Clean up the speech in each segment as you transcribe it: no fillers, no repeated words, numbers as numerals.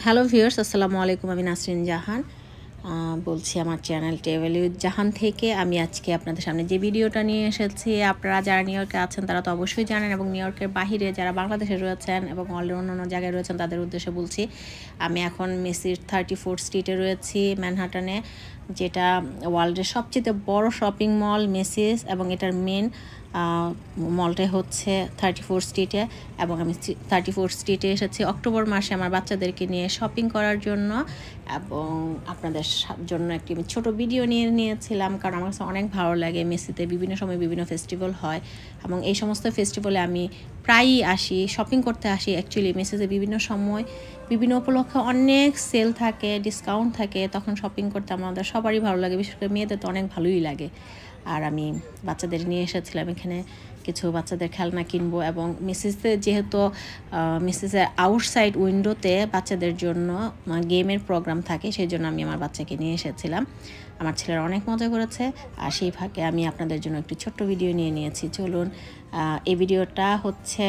Hello viewers, আসসালামু আলাইকুম। আমি নাসরিন জাহান বলছি আমার চ্যানেল ট্রাভেল উইথ জাহান থেকে। আমি আজকে আপনাদের সামনে যে ভিডিওটা নিয়ে এসেছি, আপনারা যারা নিউ ইয়র্কে আছেন তারা তো অবশ্যই জানেন, এবং নিউ ইয়র্কের বাহিরে যারা বাংলাদেশে রয়েছেন এবং অন্য জায়গায় রয়েছেন তাদের উদ্দেশ্যে বলছি। আমি এখন মেসির 34th স্ট্রিটে রয়েছি, ম্যানহাটনে, যেটা ওয়ার্ল্ডের সবচেয়ে বড় শপিং মল মেসিস, এবং এটার মেন মলটাই হচ্ছে 34th স্ট্রিটে। এবং আমি 34th স্ট্রিটে এসেছি অক্টোবর মাসে আমার বাচ্চাদেরকে নিয়ে শপিং করার জন্য, এবং আপনাদের জন্য একটি ছোট ভিডিও নিয়েছিলাম, কারণ আমার কাছে অনেক ভালো লাগে। মেসিতে বিভিন্ন সময় বিভিন্ন ফেস্টিভ্যাল হয়, এবং এই সমস্ত ফেস্টিভ্যালে আমি প্রায়ই আসি, শপিং করতে আসি। অ্যাকচুয়ালি মেসিতে বিভিন্ন সময় বিভিন্ন উপলক্ষে অনেক সেল থাকে, ডিসকাউন্ট থাকে, তখন শপিং করতে আমাদের সবারই ভালো লাগে, বিশেষ করে মেয়েদের তো অনেক ভালোই লাগে। আর আমি বাচ্চাদের নিয়ে এসেছিলাম এখানে কিছু বাচ্চাদের খেলনা কিনবো, এবং মিসেসের যেহেতু মিসেসের আউটসাইড উইন্ডোতে বাচ্চাদের জন্য গেমের প্রোগ্রাম থাকে, সেই জন্য আমি আমার বাচ্চাকে নিয়ে এসেছিলাম। আমার ছেলেরা অনেক মজা করেছে, আর সেই ফাঁকে আমি আপনাদের জন্য একটি ছোট্ট ভিডিও নিয়েছি। চলুন, এই ভিডিওটা হচ্ছে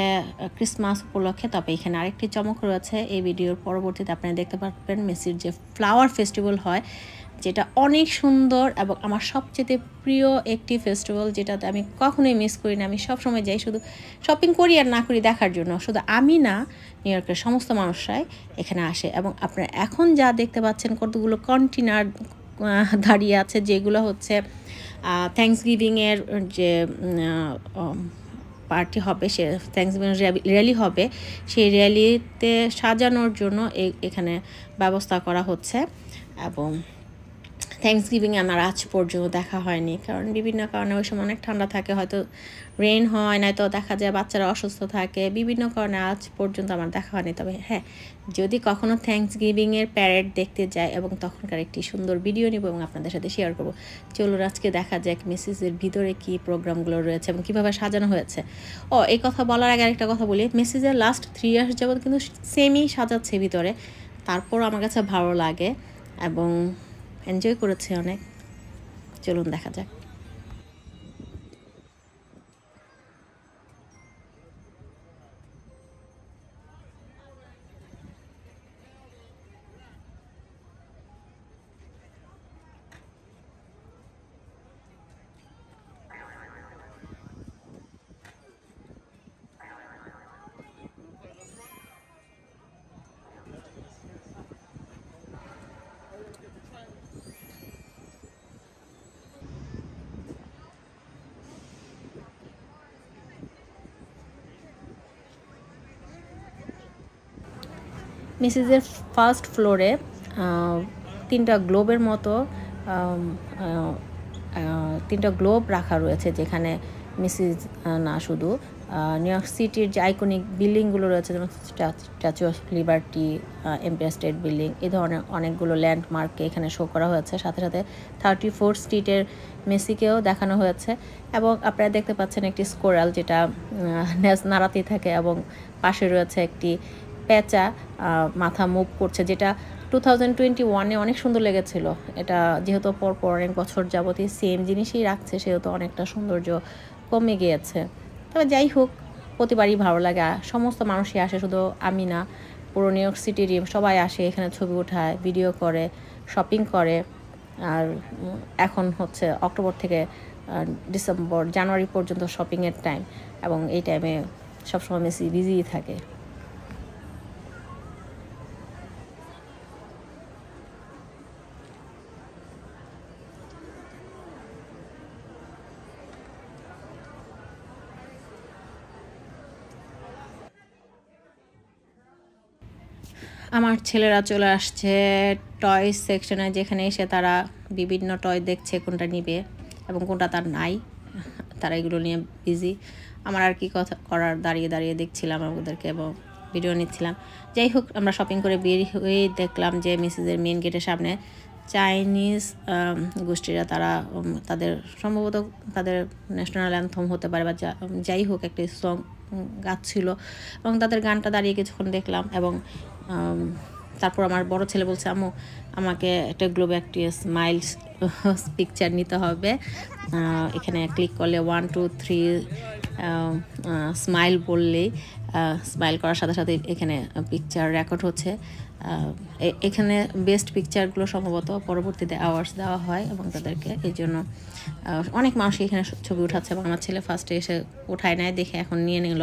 ক্রিসমাস উপলক্ষে, তবে এখানে আরেকটি চমক রয়েছে। এই ভিডিওর পরবর্তীতে আপনারা দেখতে পারবেন মেসির যে ফ্লাওয়ার ফেস্টিভ্যাল হয়, যেটা অনেক সুন্দর এবং আমার সবচেয়ে প্রিয় একটি ফেস্টিভ্যাল, যেটাতে আমি কখনোই মিস করি না। আমি সবসময় যাই শুধু শপিং করি আর না করি দেখার জন্য। শুধু আমি না, নিউ ইয়র্কের সমস্ত মানুষরাই এখানে আসে। এবং আপনারা এখন যা দেখতে পাচ্ছেন, কতগুলো কন্টেনার দাঁড়িয়ে আছে, যেগুলো হচ্ছে থ্যাঙ্কসগিভিংয়ের যে পার্টি হবে, সে থ্যাঙ্কসগিভিং র্যালি হবে, সেই র্যালিতে সাজানোর জন্য এখানে ব্যবস্থা করা হচ্ছে। এবং থ্যাঙ্কসগিভিং আমার আজ পর্যন্ত দেখা হয়নি, কারণ বিভিন্ন কারণে ওই সময় অনেক ঠান্ডা থাকে, হয়তো রেন হয়, নয়তো দেখা যায় বাচ্চারা অসুস্থ থাকে, বিভিন্ন কারণে আজ পর্যন্ত আমার দেখা হয়নি। তবে হ্যাঁ, যদি কখনও থ্যাঙ্কসগিভিংয়ের প্যারেড দেখতে যাই, এবং তখনকার একটি সুন্দর ভিডিও নিব এবং আপনাদের সাথে শেয়ার করব। চলুন আজকে দেখা যাক মেসিসের ভিতরে কী প্রোগ্রামগুলো রয়েছে এবং কীভাবে সাজানো হয়েছে। এই কথা বলার আগে আরেকটা কথা বলি, মেসিসের লাস্ট 3 ইয়ার্স যাবৎ কিন্তু সেমই সাজাচ্ছে ভিতরে, তারপর আমার কাছে ভালো লাগে এবং এনজয় করেছে অনেক। চলুন দেখা যাক। মিসেসের ফার্স্ট ফ্লোরে 3টা গ্লোবের মতো 3টা গ্লোব রাখা রয়েছে, যেখানে মিসেস না শুধু নিউ ইয়র্ক সিটির যে আইকনিক বিল্ডিংগুলো রয়েছে, যেমন statue of liberty, empire state building, এই ধরনের অনেকগুলো ল্যান্ডমার্ককে এখানে শো করা হয়েছে। সাথে সাথে 34th স্ট্রিটের মেসিকেও দেখানো হয়েছে। এবং আপনারা দেখতে পাচ্ছেন একটি স্কোরাল, যেটা নাড়াতেই থাকে, এবং পাশে রয়েছে একটি পেঁচা মাথা মুভ করছে, যেটা 2021-এ অনেক সুন্দর লেগেছিল। এটা যেহেতু পরপর অনেক বছর যাবতই সেম জিনিসই রাখছে, সেহেতু অনেকটা সৌন্দর্য কমে গিয়েছে। তবে যাই হোক, প্রতিবারই ভালো লাগে। সমস্ত মানুষই আসে, শুধু আমি না, পুরো নিউ ইয়র্ক সিটির সবাই আসে এখানে, ছবি ওঠায়, ভিডিও করে, শপিং করে। আর এখন হচ্ছে অক্টোবর থেকে জানুয়ারি পর্যন্ত শপিংয়ের টাইম, এবং এই টাইমে সবসময় মেসি বিজিই থাকে। আমার ছেলেরা চলে আসছে টয় সেকশনে, যেখানে এসে তারা বিভিন্ন টয় দেখছে, কোনটা নিবে এবং কোনটা তার নাই, তারা এগুলো নিয়ে বিজি। আমার আর কি কথা করার, দাঁড়িয়ে দাঁড়িয়ে দেখছিলাম ওদেরকে এবং ভিডিও নিচ্ছিলাম। যাই হোক, আমরা শপিং করে বের হয়ে দেখলাম যে মিসেসের মেন গেটের সামনে চাইনিজ গোষ্ঠীরা, তারা তাদের সম্ভবত তাদের ন্যাশনাল অ্যান্থম হতে পারে, বা যাই হোক একটি সং গাচ্ছিল, এবং তাদের গানটা দাঁড়িয়ে কিছুক্ষণ দেখলাম। এবং তারপর আমার বড় ছেলে বলছে, আম্মু আমাকে একটা গ্লোবে একটি স্মাইল পিকচার নিতে হবে। এখানে ক্লিক করলে 1 2 3 স্মাইল বললেই স্মাইল করার সাথে সাথে এখানে পিকচার রেকর্ড হচ্ছে। এখানে বেস্ট পিকচারগুলো সম্ভবত পরবর্তীতে অ্যাওয়ার্ডস দেওয়া হয় এবং তাদেরকে এই জন্য অনেক মানুষ এখানে ছবি উঠাচ্ছে এবং আমার ছেলে ফার্স্টে এসে উঠায় নেয়, দেখে এখন নিয়ে নিল।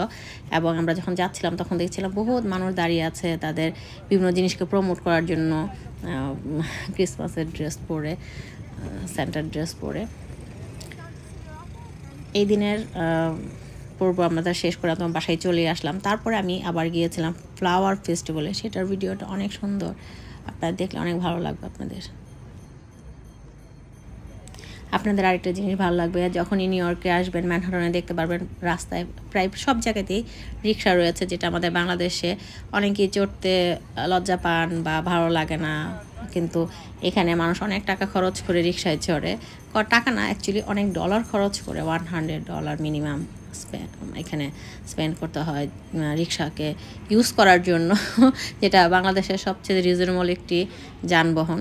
এবং আমরা যখন যাচ্ছিলাম তখন দেখছিলাম বহুত মানুষ দাঁড়িয়ে আছে তাদের বিভিন্ন জিনিসকে প্রমোট করার জন্য, ক্রিসমাসের ড্রেস পরে, সেন্টার ড্রেস পরে। এই দিনের পর্ব আমরা শেষ করে তোমার বাসায় চলে আসলাম। তারপরে আমি আবার গিয়েছিলাম ফ্লাওয়ার ফেস্টিভ্যালে, সেটার ভিডিওটা অনেক সুন্দর, আপনারা দেখলে অনেক ভালো লাগবে আপনাদের আরেকটা জিনিস ভালো লাগবে, যখনই নিউ ইয়র্কে আসবেন ম্যানহাটনে দেখতে পারবেন রাস্তায় প্রায় সব জায়গাতেই রিক্সা রয়েছে, যেটা আমাদের বাংলাদেশে অনেকেই চড়তে লজ্জা পান বা ভালো লাগে না, কিন্তু এখানে মানুষ অনেক টাকা খরচ করে রিক্সায় চড়ে। টাকা না, অ্যাকচুয়ালি অনেক ডলার খরচ করে, $100 মিনিমাম এখানে স্পেন্ড করতে হয় রিক্সাকে ইউজ করার জন্য, যেটা বাংলাদেশের সবচেয়ে রিজনেবল একটি যানবাহন।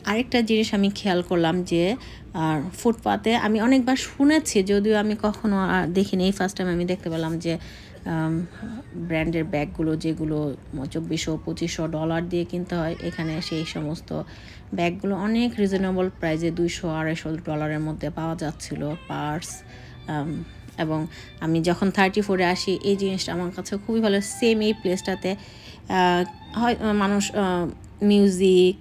আরেকটা জিনিস আমি খেয়াল করলাম যে ফুটপাতে আমি অনেকবার শুনেছি, যদিও আমি কখনো দেখিনি, এই ফার্স্ট টাইম আমি দেখতে পেলাম যে ব্র্যান্ডের ব্যাগগুলো যেগুলো $2400-2500 দিয়ে কিনতে হয়, এখানে সেই সমস্ত ব্যাগগুলো অনেক রিজনেবল প্রাইসে $200-250 মধ্যে পাওয়া যাচ্ছিল, পার্স। এবং আমি যখন 34-এ আসি এই জিনিসটা আমার কাছে খুবই ভালো। সেম এই প্লেসটাতে হয় মানুষ মিউজিক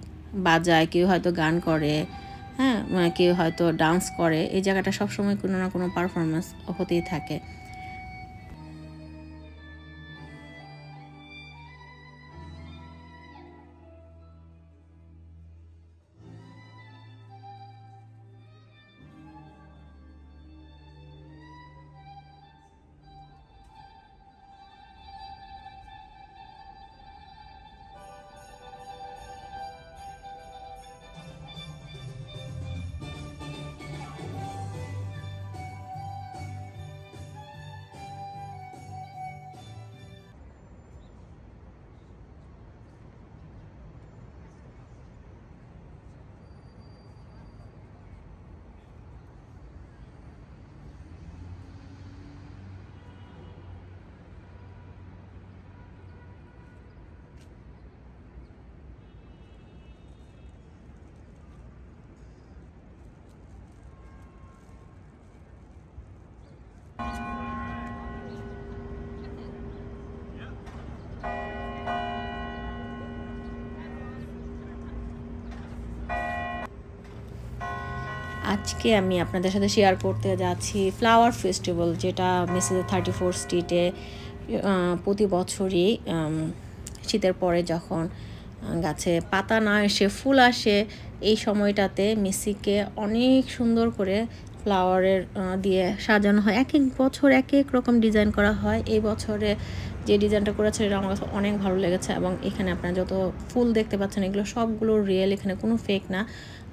বাজায়, কেউ হয়তো গান করে, হ্যাঁ, কেউ হয়তো ডান্স করে, এই জায়গাটা সবসময় কোনো না কোনো পারফরমেন্স হতেই থাকে। আজকে আমি আপনাদের সাথে শেয়ার করতে যাচ্ছি ফ্লাওয়ার ফেস্টিভ্যাল, যেটা মিসেস 34 স্ট্রিটে প্রতি বছরই শীতের পরে যখন গাছে পাতা না এসে ফুল আসে, এই সময়টাতে মিসিকে অনেক সুন্দর করে ফ্লাওয়ারের দিয়ে সাজানো হয়। এক এক বছর এক এক রকম ডিজাইন করা হয়। এই বছরে যে ডিজাইনটা করেছে এটা আমার কাছে অনেক ভালো লেগেছে। এবং এখানে আপনারা যত ফুল দেখতে পাচ্ছেন এগুলো সবগুলো রিয়েল, এখানে কোনো ফেক না।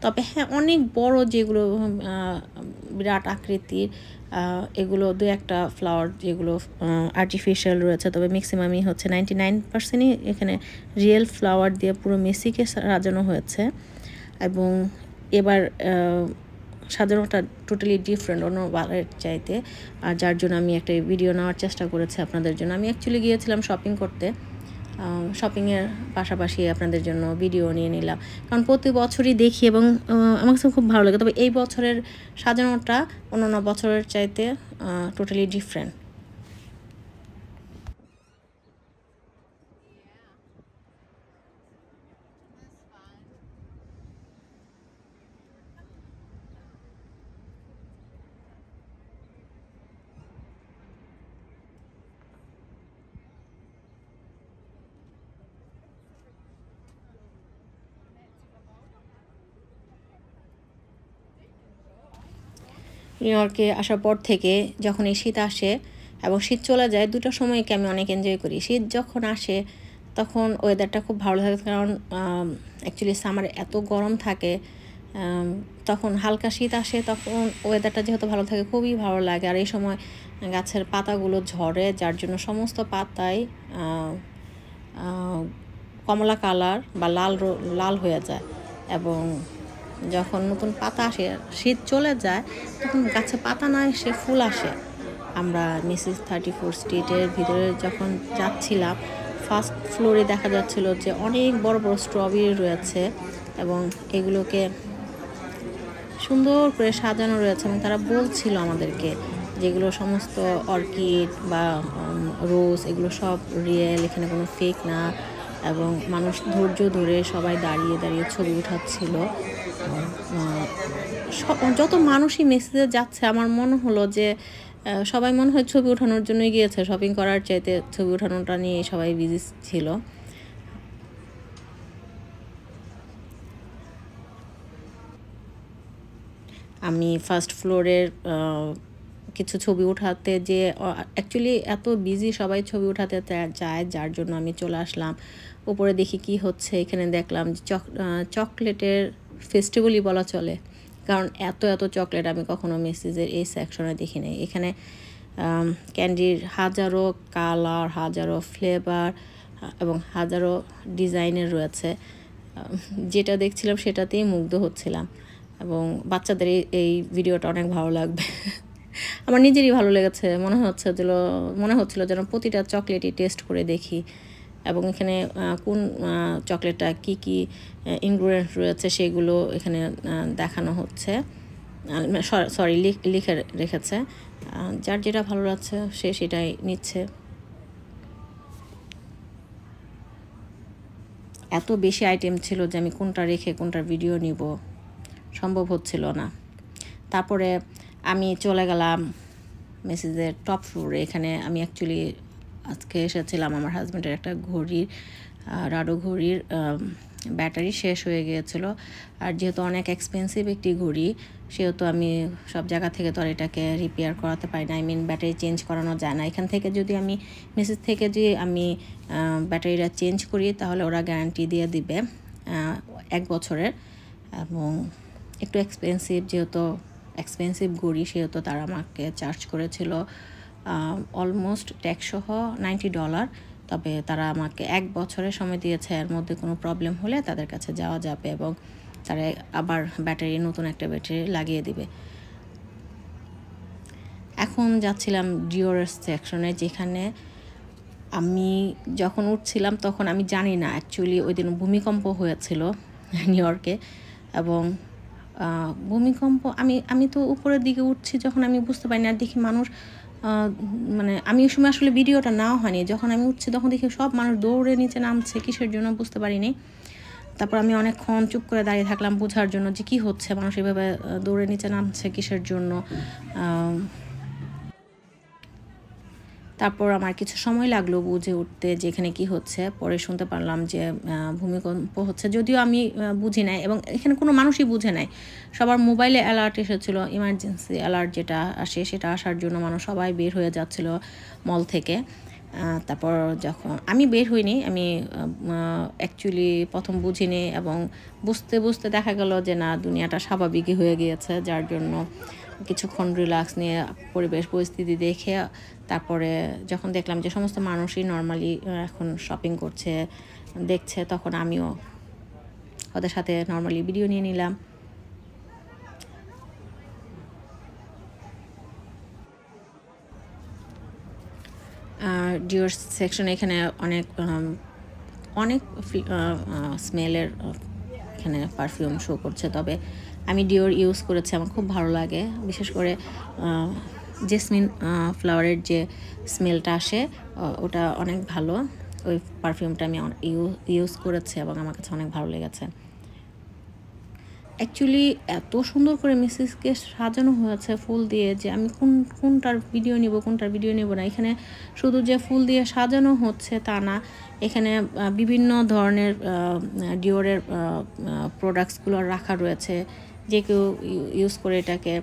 তবে হ্যাঁ, অনেক বড় যেগুলো বিরাট আকৃতির, এগুলো দু একটা ফ্লাওয়ার যেগুলো আর্টিফিশিয়াল রয়েছে, তবে ম্যাক্সিমামই হচ্ছে 99%ই এখানে রিয়েল ফ্লাওয়ার দিয়ে পুরো মেসিকে সাজানো হয়েছে। এবং এবার সাজানোটা টোটালি ডিফারেন্ট অন্য বারের চাইতে, আর যার জন্য আমি একটা ভিডিও নেওয়ার চেষ্টা করেছি আপনাদের জন্য। আমি অ্যাকচুয়ালি গিয়েছিলাম শপিং করতে, শপিংয়ের পাশাপাশি আপনাদের জন্য ভিডিও নিয়ে নিলাম, কারণ প্রতি বছরই দেখি এবং আমার কাছে খুব ভালো লাগে। তবে এই বছরের সাজানোটা অন্যান্য বছরের চাইতে টোটালি ডিফারেন্ট। নিউ ইয়র্কে আসার পর থেকে যখন এই শীত আসে এবং শীত চলে যায়, দুটো সময়কে আমি অনেক এনজয় করি। শীত যখন আসে তখন ওয়েদারটা খুব ভালো থাকে, কারণ অ্যাকচুয়ালি সামারে এত গরম থাকে, তখন হালকা শীত আসে, তখন ওয়েদারটা যেহেতু ভালো থাকে খুবই ভালো লাগে। আর এই সময় গাছের পাতাগুলো ঝরে, যার জন্য সমস্ত পাতায় কমলা কালার বা লাল হয়ে যায় এবং যখন নতুন পাতা আসে, শীত চলে যায়, তখন গাছে পাতা না এসে ফুল আসে। আমরা মিসেস 34 স্ট্রিটের ভিতরে যখন যাচ্ছিলাম, ফার্স্ট ফ্লোরে দেখা যাচ্ছিল যে অনেক বড় বড় স্ট্রবেরি রয়েছে এবং এগুলোকে সুন্দর করে সাজানো রয়েছে এবং তারা বলছিল আমাদেরকে যেগুলো সমস্ত অর্কিড বা রোজ এগুলো সব রিয়েল, এখানে কোনো ফেক না। এবং মানুষ ধৈর্য ধরে সবাই দাঁড়িয়ে দাঁড়িয়ে ছবি উঠাচ্ছিল। যত মানুষই মেসেজে যাচ্ছে আমার মনে হলো যে সবাই মনে হয় ছবি ওঠানোর জন্যই গিয়েছে, শপিং করার চাইতে ছবি ওঠানোটা নিয়ে সবাই বিজি ছিল। আমি ফার্স্ট ফ্লোরের কিছু ছবি উঠাতে যে অ্যাকচুয়ালি এত বিজি সবাই ছবি উঠাতে যায়, যার জন্য আমি চলে আসলাম উপরে। দেখি কি হচ্ছে, এখানে দেখলাম চকলেটের ফেস্টিভ্যালই বলা চলে, কারণ এত এত চকলেট আমি কখনো মেসেজের এই সেকশনে দেখি নাই। এখানে ক্যান্ডির হাজারো কালার, হাজারো ফ্লেভার এবং হাজারো ডিজাইনের রয়েছে। যেটা দেখছিলাম সেটাতেই মুগ্ধ হচ্ছিলাম এবং বাচ্চাদের এই ভিডিওটা অনেক ভালো লাগবে। আমার নিজেরই ভালো লেগেছে, মনে হচ্ছিল যেন প্রতিটা চকলেটই টেস্ট করে দেখি। এবং এখানে কোন চকলেটটা কি কি ইনগ্রেডিয়েন্ট রয়েছে সেগুলো এখানে দেখানো হচ্ছে, সরি লিখে রেখেছে। যার যেটা ভালো লাগছে সে সেটাই নিচ্ছে। এত বেশি আইটেম ছিল যে আমি কোনটা রেখে কোনটার ভিডিও নিব সম্ভব হচ্ছিল না। তারপরে আমি চলে গেলাম মেসেজের টপ ফ্লোরে। এখানে আমি অ্যাকচুয়ালি আজকে এসেছিলাম, আমার হাজব্যান্ডের একটা রাডো ঘড়ির ব্যাটারি শেষ হয়ে গিয়েছিল। আর যেহেতু অনেক এক্সপেন্সিভ একটি ঘড়ি, সেহেতু আমি সব জায়গা থেকে তো আর এটাকে রিপেয়ার করাতে পারি না, ব্যাটারি চেঞ্জ করানো যায় না। এখান থেকে যদি আমি মেসেজ থেকে যদি আমি ব্যাটারিটা চেঞ্জ করি তাহলে ওরা গ্যারান্টি দিয়ে দিবে 1 বছরের। এবং একটু যেহেতু এক্সপেন্সিভ ঘড়ি, সেহেতু তারা আমাকে চার্জ করেছিল অলমোস্ট ট্যাক্সসহ $90। তবে তারা আমাকে 1 বছরের সময় দিয়েছে, এর মধ্যে কোনো প্রবলেম হলে তাদের কাছে যাওয়া যাবে এবং তারা আবার নতুন একটা ব্যাটারি লাগিয়ে দিবে। এখন যাচ্ছিলাম ডিওরের সেকশনে, যেখানে আমি যখন উঠছিলাম তখন আমি জানি না অ্যাকচুয়ালি ওই দিন ভূমিকম্প হয়েছিল নিউ ইয়র্কে। এবং ভূমিকম্প আমি তো উপরের দিকে উঠছি, যখন আমি বুঝতে পারি না, দেখি মানুষ আমি ওই সময় আসলে ভিডিওটা নাও হয়নি, যখন আমি উঠছি তখন দেখি সব মানুষ দৌড়ে নিচে নামছে, কিসের জন্য বুঝতে পারিনি। তারপর আমি অনেকক্ষণ চুপ করে দাঁড়িয়ে থাকলাম বোঝার জন্য যে কী হচ্ছে, মানুষ এভাবে দৌড়ে নিচে নামছে কিসের জন্য। তারপর আমার কিছু সময় লাগলো বুঝে উঠতে যে এখানে কী হচ্ছে। পরে শুনতে পারলাম যে ভূমিকম্প হচ্ছে, যদিও আমি বুঝি নাই এবং এখানে কোনো মানুষই বুঝে নাই। সবার মোবাইলে অ্যালার্ট এসেছিলো, ইমার্জেন্সি অ্যালার্ট যেটা আসে সেটা আসার জন্য মানুষ সবাই বের হয়ে যাচ্ছিল মল থেকে। তারপর যখন আমি বের হইনি, আমি অ্যাকচুয়ালি প্রথম বুঝিনি এবং বুঝতে বুঝতে দেখা গেল যে না, দুনিয়াটা স্বাভাবিকই হয়ে গিয়েছে। যার জন্য কিছুক্ষণ রিল্যাক্স নিয়ে পরিবেশ পরিস্থিতি দেখে তারপরে যখন দেখলাম যে সমস্ত মানুষই নর্মালি এখন শপিং করছে দেখছে, তখন আমিও ওদের সাথে নর্মালি ভিডিও নিয়ে নিলাম। ডিওর সেকশনে এখানে অনেক স্মেলের এখানে পারফিউম শো করছে। তবে আমি ডিওর ইউজ করেছি, আমার খুব ভালো লাগে। বিশেষ করে জেসমিন ফ্লাওয়ারের যে স্মেলটা আসে ওটা অনেক ভালো। ওই পারফিউমটা আমি ইউজ করেছি এবং আমার কাছে অনেক ভালো লেগেছে। অ্যাকচুয়ালি এত সুন্দর করে মিসেসকে সাজানো হয়েছে ফুল দিয়ে যে আমি কোনটার ভিডিও নিব না। এখানে শুধু যে ফুল দিয়ে সাজানো হচ্ছে তা না, এখানে বিভিন্ন ধরনের ডিওরের প্রোডাক্টসগুলো রাখা রয়েছে, যে কেউ ইউজ করে এটাকে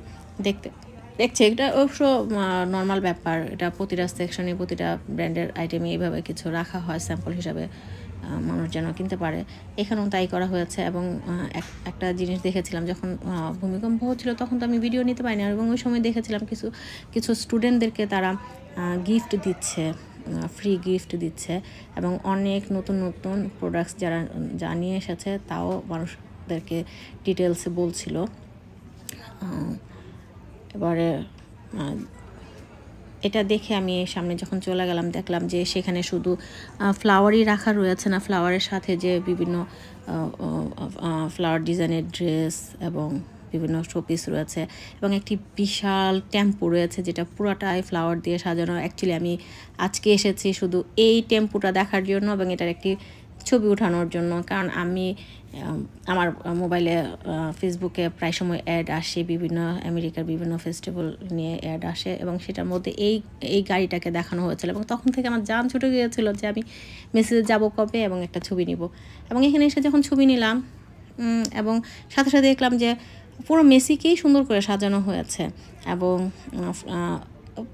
দেখছে। এটা অবশ্য নর্মাল ব্যাপার, এটা প্রতিটা সেকশনে প্রতিটা ব্র্যান্ডের আইটেমে এইভাবে কিছু রাখা হয় স্যাম্পল হিসাবে, মানুষ যেন কিনতে পারে। এখানেও তাই করা হয়েছে। এবং একটা জিনিস দেখেছিলাম, যখন ভূমিকম্প হচ্ছিল তখন তো আমি ভিডিও নিতে পারিনি, এবং ওই সময় দেখেছিলাম কিছু স্টুডেন্টদেরকে তারা গিফট দিচ্ছে, ফ্রি গিফট দিচ্ছে এবং অনেক নতুন নতুন প্রোডাক্টস যারা নিয়ে এসেছে তাও মানুষ আমাদেরকে ডিটেলসে বলছিল। এবারে এটা দেখে আমি সামনে যখন চলে গেলাম, দেখলাম যে সেখানে শুধু ফ্লাওয়ারই রাখা রয়েছে না, ফ্লাওয়ারের সাথে যে বিভিন্ন ফ্লাওয়ার ডিজাইনের ড্রেস এবং বিভিন্ন শোপিস রয়েছে এবং একটি বিশাল টেম্পো রয়েছে যেটা পুরোটাই ফ্লাওয়ার দিয়ে সাজানো। অ্যাকচুয়ালি আমি আজকে এসেছি শুধু এই টেম্পোটা দেখার জন্য এবং এটার একটি ছবি ওঠানোর জন্য, কারণ আমি আমার মোবাইলে ফেসবুকে প্রায় সময় অ্যাড আসে, বিভিন্ন আমেরিকার বিভিন্ন ফেস্টিভ্যাল নিয়ে অ্যাড আসে এবং সেটার মধ্যে এই গাড়িটাকে দেখানো হয়েছিল এবং তখন থেকে আমার জান ছুটে গিয়েছিল যে আমি মেসেজে যাব কবে এবং একটা ছবি নিব। এবং এখানে এসে যখন ছবি নিলাম এবং সাথে সাথে দেখলাম যে পুরো মেসিকেই সুন্দর করে সাজানো হয়েছে এবং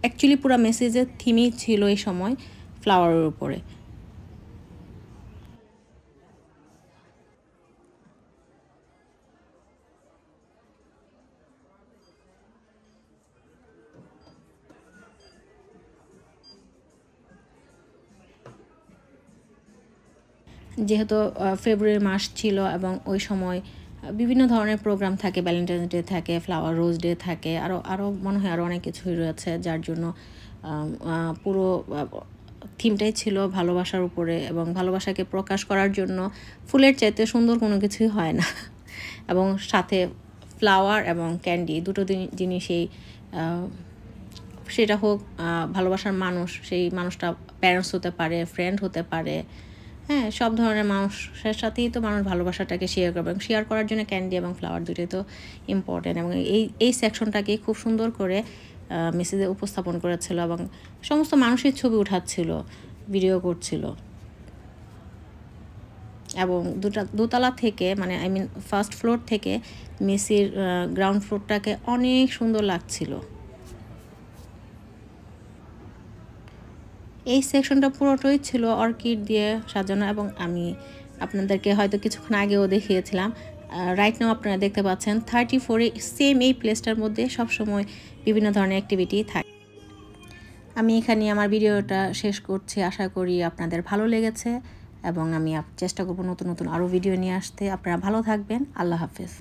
অ্যাকচুয়ালি পুরো মেসেজের থিমই ছিল এই সময় ফ্লাওয়ারের উপরে। যেহেতু ফেব্রুয়ারি মাস ছিল এবং ওই সময় বিভিন্ন ধরনের প্রোগ্রাম থাকে, ভ্যালেন্টাইন্স ডে থাকে, ফ্লাওয়ার রোজ ডে থাকে, আরও মনে হয় আরও অনেক কিছুই রয়েছে, যার জন্য পুরো থিমটাই ছিল ভালোবাসার উপরে এবং ভালোবাসাকে প্রকাশ করার জন্য ফুলের চাইতে সুন্দর কোনো কিছুই হয় না। এবং সাথে ফ্লাওয়ার এবং ক্যান্ডি দুটো জিনিসেই, সেটা হোক ভালোবাসার মানুষ, সেই মানুষটা প্যারেন্টস হতে পারে, ফ্রেন্ড হতে পারে, হ্যাঁ, সব ধরনের মানুষের সাথেই তো মানুষ ভালোবাসাটাকে শেয়ার করবে এবং শেয়ার করার জন্য ক্যান্ডি এবং ফ্লাওয়ার দুটোই তো ইম্পর্টেন্ট। এবং এই সেকশনটাকে খুব সুন্দর করে মেসেজে উপস্থাপন করেছিল এবং সমস্ত মানুষের ছবি উঠাচ্ছিল, ভিডিও করছিল এবং দোতলা থেকে, মানে আই মিন ফার্স্ট ফ্লোর থেকে মেসির গ্রাউন্ড ফ্লোরটাকে অনেক সুন্দর লাগছিল। এই সেকশনটা পুরোটাই ছিল অর্কিড দিয়ে সাজানো এবং আমি আপনাদেরকে হয়তো কিছুক্ষণ আগেও দেখিয়েছিলাম। রাইট নাও আপনারা দেখতে পাচ্ছেন 34-এ সেম এই প্লেসটার মধ্যে সবসময় বিভিন্ন ধরনের অ্যাক্টিভিটি থাকে। আমি এখানে আমার ভিডিওটা শেষ করছি, আশা করি আপনাদের ভালো লেগেছে এবং আমি চেষ্টা করব নতুন নতুন আরও ভিডিও নিয়ে আসতে। আপনারা ভালো থাকবেন, আল্লাহ হাফেজ।